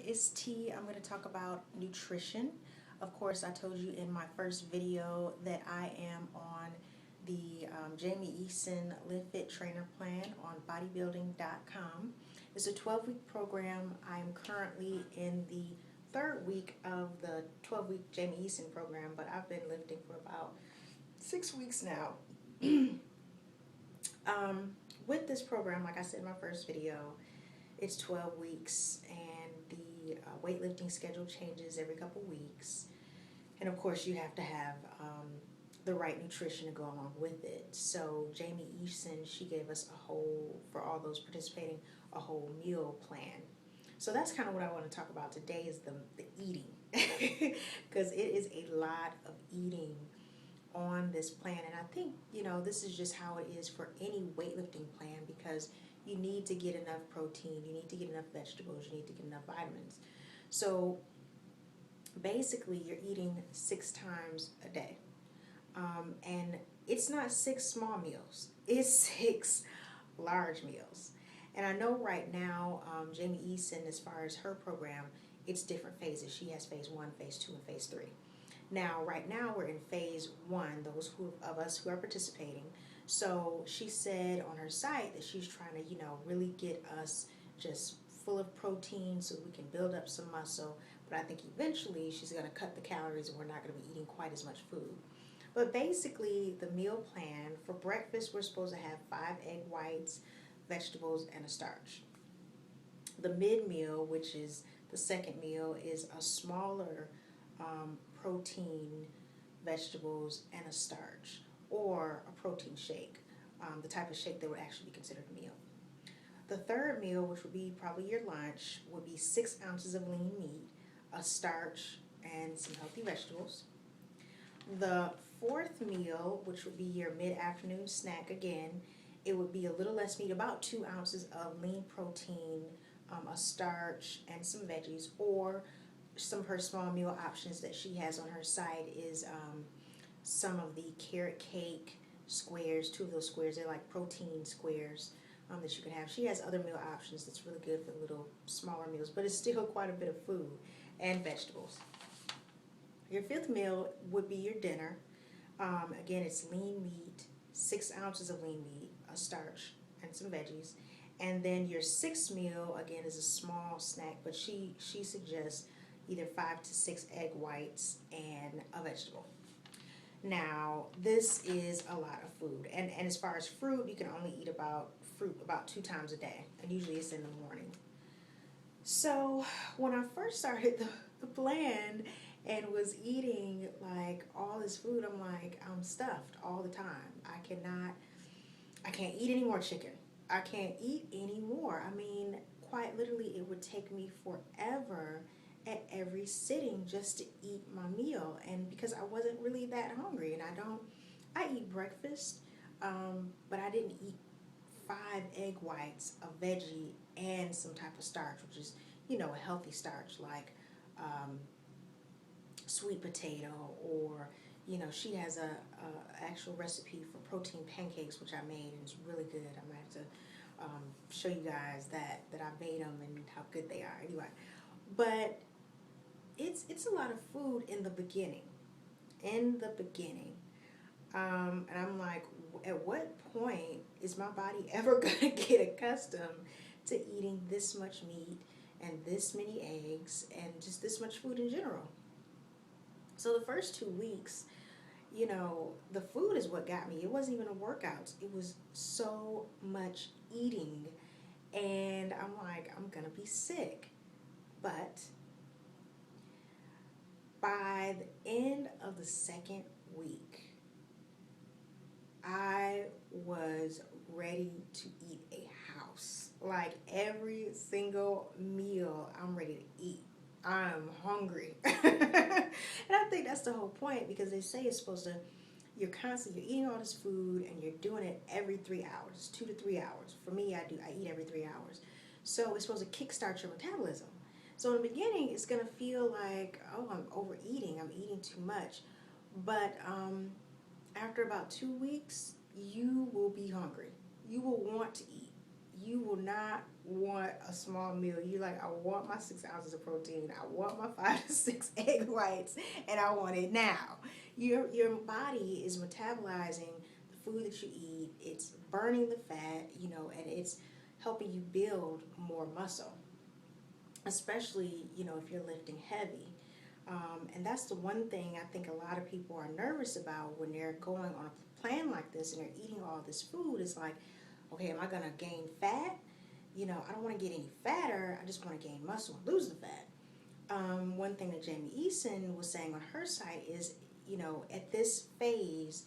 it's T. I'm going to talk about nutrition. Of course, I told you in my first video that I am on the Jamie Eason Live Fit Trainer Plan on bodybuilding.com. It's a 12-week program. I am currently in the third week of the 12-week Jamie Eason program, but I've been lifting for about 6 weeks now. With this program, like I said in my first video, it's 12 weeks and the weightlifting schedule changes every couple weeks. And of course, you have to have the right nutrition to go along with it. So Jamie Eason, she gave us for all those participating, a whole meal plan. So that's kind of what I want to talk about today is the eating. Because it is a lot of eating on this plan. And I think, this is just how it is for any weightlifting plan, because you need to get enough protein, you need to get enough vegetables, you need to get enough vitamins. So basically you're eating 6 times a day. And it's not 6 small meals, it's 6 large meals. And I know right now, Jamie Eason, as far as her program, it's different phases. She has phase 1, phase 2, and phase 3. Now, right now, we're in phase 1, those of us who are participating. So she said on her site that she's trying to, really get us just full of protein so we can build up some muscle. But I think eventually she's going to cut the calories and we're not going to be eating quite as much food. But basically, the meal plan, for breakfast, we're supposed to have 5 egg whites, vegetables, and a starch. The mid-meal, which is the second meal, is a smaller protein, vegetables, and a starch, or a protein shake, the type of shake that would actually be considered a meal. The third meal, which would be probably your lunch, would be 6 ounces of lean meat, a starch, and some healthy vegetables. The fourth meal, which would be your mid-afternoon snack, again, it would be a little less meat, about 2 ounces of lean protein, a starch, and some veggies, or some of her small meal options that she has on her site is some of the carrot cake squares, 2 of those squares. They're like protein squares that you can have. She has other meal options that's really good for little smaller meals, but it's still quite a bit of food and vegetables. Your fifth meal would be your dinner. Again, it's lean meat, 6 ounces of lean meat, a starch, and some veggies. And then your sixth meal, again, is a small snack, but she suggests either 5 to 6 egg whites and a vegetable. Now, this is a lot of food. And as far as fruit, you can only eat fruit about 2 times a day. And usually it's in the morning. So when I first started the plan and was eating like all this food, I'm like, I'm stuffed all the time. I can't eat any more chicken. I can't eat any more. I mean, quite literally, it would take me forever at every sitting just to eat my meal. And because I wasn't really that hungry, and I eat breakfast, but I didn't eat 5 egg whites, a veggie, and some type of starch, which is, a healthy starch like sweet potato, or, she has a actual recipe for protein pancakes, which I made, and it's really good. I'm going to have to show you guys that I made them and how good they are. Anyway, but it's a lot of food in the beginning. And I'm like, at what point is my body ever going to get accustomed to eating this much meat and this many eggs and just this much food in general? So the first 2 weeks, the food is what got me. It wasn't even a workout. It was so much eating. And I'm like, I'm going to be sick. But by the end of the second week, I was ready to eat a house. Like every single meal, I'm ready to eat. I'm hungry. And I think that's the whole point, because they say it's supposed to, you're eating all this food and you're doing it every 3 hours, 2 to 3 hours. For me, I eat every 3 hours. So it's supposed to kickstart your metabolism. So in the beginning, it's going to feel like, oh, I'm overeating, I'm eating too much. But after about 2 weeks, you will be hungry. You will want to eat. You will not want a small meal. You like, I want my 6 ounces of protein. I want my 5 to 6 egg whites, and I want it now. Your body is metabolizing the food that you eat. It's burning the fat, and it's helping you build more muscle, especially if you're lifting heavy. And that's the one thing I think a lot of people are nervous about when they're going on a plan like this and they're eating all this food. It's like, okay, am I going to gain fat? I don't want to get any fatter. I just want to gain muscle and lose the fat. One thing that Jamie Eason was saying on her site is, at this phase,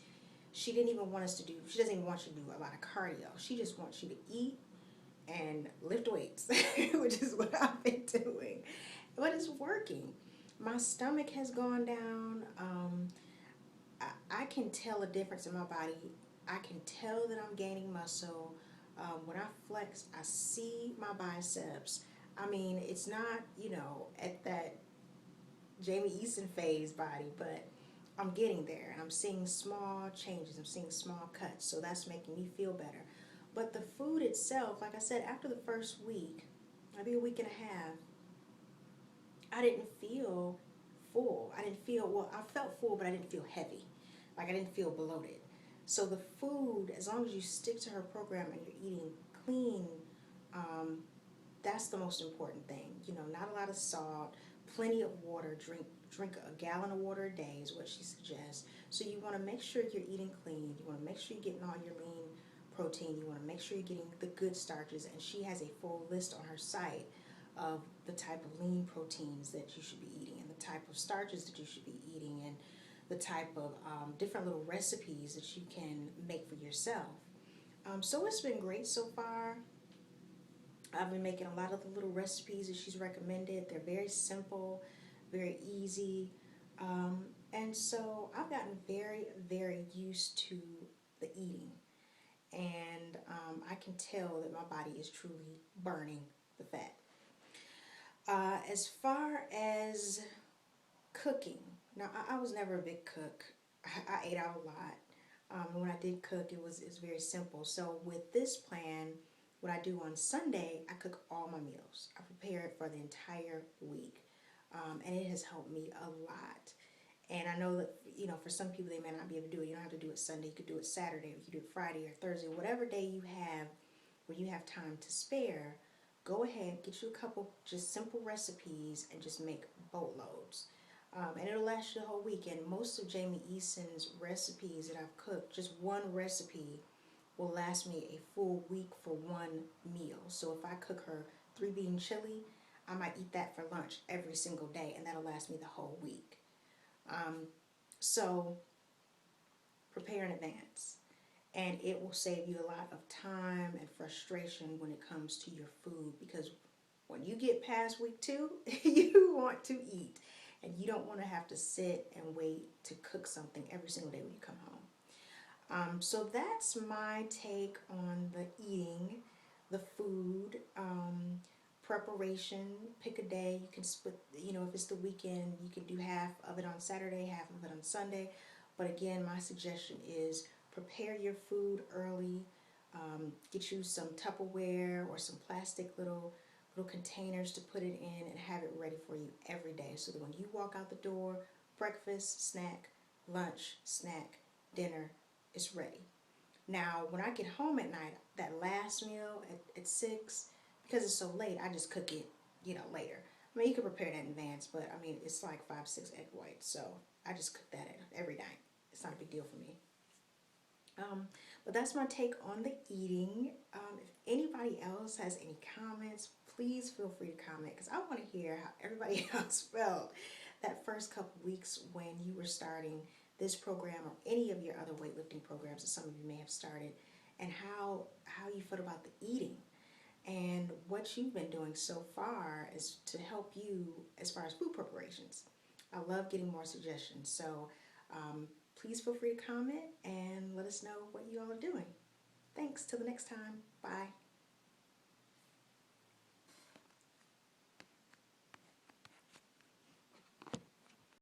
she doesn't even want you to do a lot of cardio. She just wants you to eat and lift weights, which is what I've been doing. But it's working. My stomach has gone down. I can tell a difference in my body. I can tell that I'm gaining muscle. When I flex, I see my biceps. I mean, it's not, at that Jamie Eason phase body, but I'm getting there. I'm seeing small changes. I'm seeing small cuts. So that's making me feel better. But the food itself, like I said, after the first week, maybe a week and a half, I didn't feel full. I felt full, but I didn't feel heavy. Like I didn't feel bloated. So the food, as long as you stick to her program and you're eating clean, that's the most important thing. Not a lot of salt, plenty of water. Drink a gallon of water a day is what she suggests. So you want to make sure you're eating clean. You want to make sure you're getting all your lean protein. You want to make sure you're getting the good starches. And she has a full list on her site of the type of lean proteins that you should be eating and the type of starches that you should be eating and the type of different little recipes that you can make for yourself. So it's been great so far. I've been making a lot of the little recipes that she's recommended. They're very simple, very easy. And so I've gotten very, very used to the eating. And I can tell that my body is truly burning the fat. As far as cooking, now I was never a big cook. I ate out a lot. When I did cook, it's very simple. So with this plan, what I do on Sunday, I cook all my meals. I prepare it for the entire week, and it has helped me a lot. And I know that for some people they may not be able to do it. You don't have to do it Sunday. You could do it Saturday, or you could do it Friday or Thursday, whatever day you have when you have time to spare. Go ahead, get you a couple just simple recipes and just make boatloads. And it'll last you the whole week. And most of Jamie Eason's recipes that I've cooked, just one recipe will last me a full week for one meal. So if I cook her 3-bean chili, I might eat that for lunch every single day, and that'll last me the whole week. So prepare in advance. And it will save you a lot of time and frustration when it comes to your food, because when you get past week 2, you want to eat. And you don't want to have to sit and wait to cook something every single day when you come home. So that's my take on the eating, the food, preparation. Pick a day. You can split, if it's the weekend, you can do half of it on Saturday, half of it on Sunday. But again, my suggestion is prepare your food early. Get you some Tupperware or some plastic little containers to put it in and have it ready for you every day, so that when you walk out the door, breakfast, snack, lunch, snack, dinner is ready. Now, when I get home at night, that last meal at 6, because it's so late, I just cook it, later. I mean, you can prepare that in advance, but I mean, it's like 5-6 egg whites, so I just cook that every night. It's not a big deal for me. But that's my take on the eating. If anybody else has any comments, please feel free to comment, because I want to hear how everybody else felt that first couple weeks when you were starting this program or any of your other weightlifting programs that some of you may have started, and how you felt about the eating and what you've been doing so far is to help you as far as food preparations. I love getting more suggestions, so please feel free to comment and let us know what you all are doing. Thanks. Till the next time. Bye.